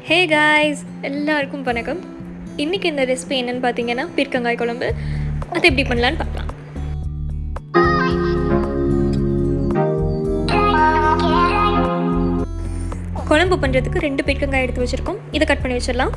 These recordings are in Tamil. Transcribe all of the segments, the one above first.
ஹே காய்ஸ், எல்லாருக்கும் வணக்கம். இன்றைக்கி இந்த ரெசிபி என்னென்னு பார்த்தீங்கன்னா பீர்க்கங்காய் குழம்பு. அது எப்படி பண்ணலான்னு பார்க்கலாம். குழம்பு பண்ணுறதுக்கு 2 பீர்க்கங்காய் எடுத்து வச்சுருக்கோம். இதை கட் பண்ணி வச்சிடலாம்.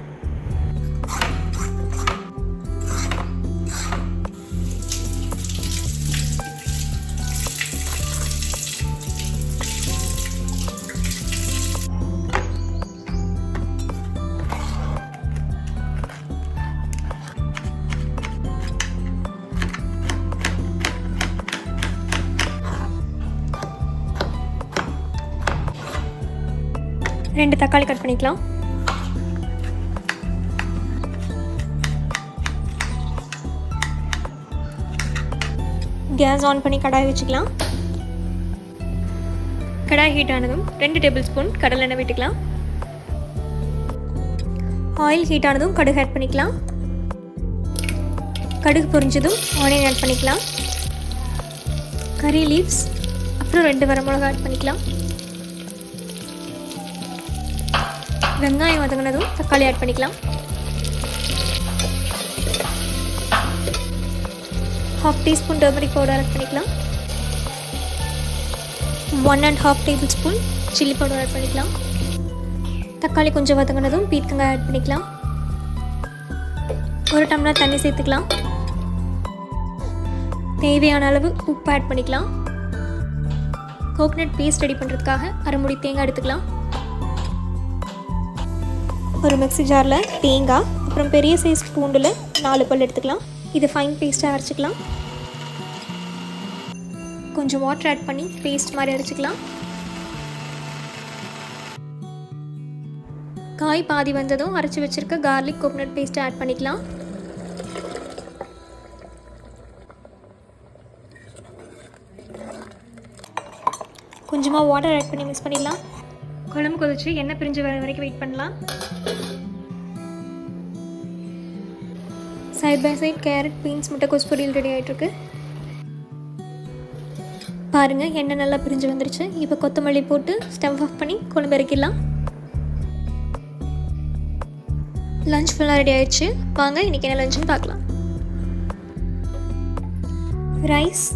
ரெண்டு தக்காளி கட் பண்ணிக்கலாம். கேஸ் ஆன் பண்ணி கடாய் வச்சுக்கலாம். கடாய் ஹீட் ஆனதும் 2 டேபிள் ஸ்பூன் கடலெண்ணெய் விட்டுக்கலாம். ஆயில் ஹீட் ஆனதும் கடுகு ஆட் பண்ணிக்கலாம். கடுகு பொரிஞ்சதும் ஆனியன் ஆட் பண்ணிக்கலாம். கறி லீவ்ஸ் அப்புறம் 2 வரமிளகாய் ஆட் பண்ணிக்கலாம். வெங்காயம் வதங்கினதும் தக்காளி ஆட் பண்ணிக்கலாம். 1/2 டீஸ்பூன் டர்மரிக் பவுடர் ஆட் பண்ணிக்கலாம். 1½ tablespoon chilli powder add பண்ணிக்கலாம். தக்காளி கொஞ்சம் வதங்கினதும் பீர்க்கங்காய் ஆட் பண்ணிக்கலாம். 1 டம்ளர் தண்ணி சேர்த்துக்கலாம். தேவையான அளவு உப்பு ஆட் பண்ணிக்கலாம். கோகனட் பேஸ்ட் ரெடி பண்ணுறதுக்காக 1/2 மூடி தேங்காய் எடுத்துக்கலாம். ஒரு மிக்ஸி ஜாரில் தேங்காய் அப்புறம் பெரிய சைஸ் பூண்டில் 4 பல் எடுத்துக்கலாம். இது ஃபைன் பேஸ்ட்டாக அரைச்சிக்கலாம். கொஞ்சம் வாட்டர் ஆட் பண்ணி பேஸ்ட் மாதிரி அரைச்சிக்கலாம். காய் பாதி வந்ததும் அரைச்சி வச்சுருக்க கார்லிக் கோகனட் பேஸ்ட்டை ஆட் பண்ணிக்கலாம். கொஞ்சமாக வாட்டர் ஆட் பண்ணி மிக்ஸ் பண்ணிடலாம். குழம்பு கொதிச்சு எண்ணெய் பிரிஞ்சு வர வரைக்கும் வெயிட் பண்ணலாம். Side by side carrot, beans, முட்டைக்கோஸ் பொரியல் ரெடி ஆகிட்டுருக்கு. பாருங்கள், எண்ணெய் நல்லா பிரிஞ்சு வந்துருச்சு. இப்போ கொத்தமல்லி போட்டு ஸ்டவ் ஆஃப் பண்ணி குழம்பு இறக்கிடலாம். லஞ்ச் ஃபுல்லாக ரெடி ஆயிடுச்சு. வாங்க இன்றைக்கி என்ன லஞ்சுன்னு பார்க்கலாம். ரைஸ்,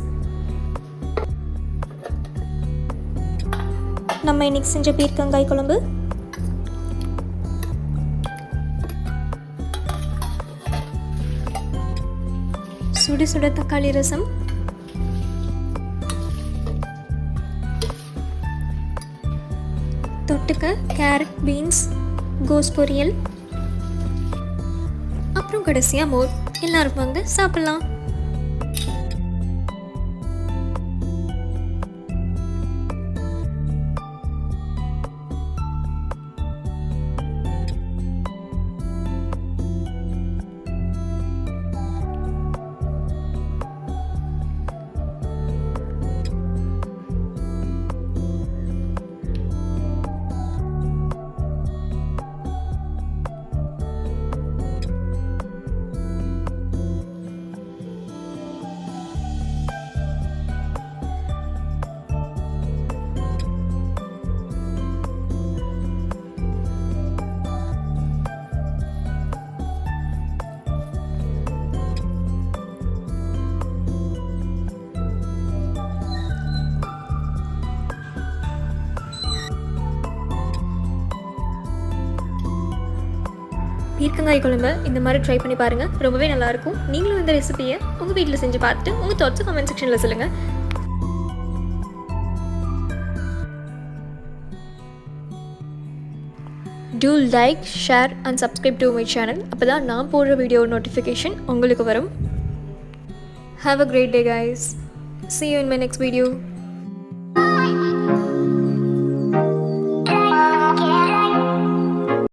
நம்ம இன்றைக்கி செஞ்ச பீர்க்கங்காய் குழம்பு, சுட சுட தக்காளி ரசம், தொட்டுக்க கேரட், பீன்ஸ், கோஸ் பொரியல், அப்புறம் கடைசியாக மோர். எல்லாரும் வாங்க சாப்பிட்லாம். பீர்க்கங்காய் குழம்பு இந்த மாதிரி ட்ரை பண்ணி பாருங்கள். ரொம்பவே நல்லாயிருக்கும். நீங்களும் இந்த ரெசிபியை உங்கள் வீட்டில் செஞ்சு பார்த்துட்டு உங்கள் தாட்ஸை கமெண்ட் செக்ஷனில் சொல்லுங்கள். Do like, share and subscribe to my channel. அப்போ தான் நான் போடுற வீடியோ நோட்டிஃபிகேஷன் உங்களுக்கு வரும். Have a great day guys. See you in my next video.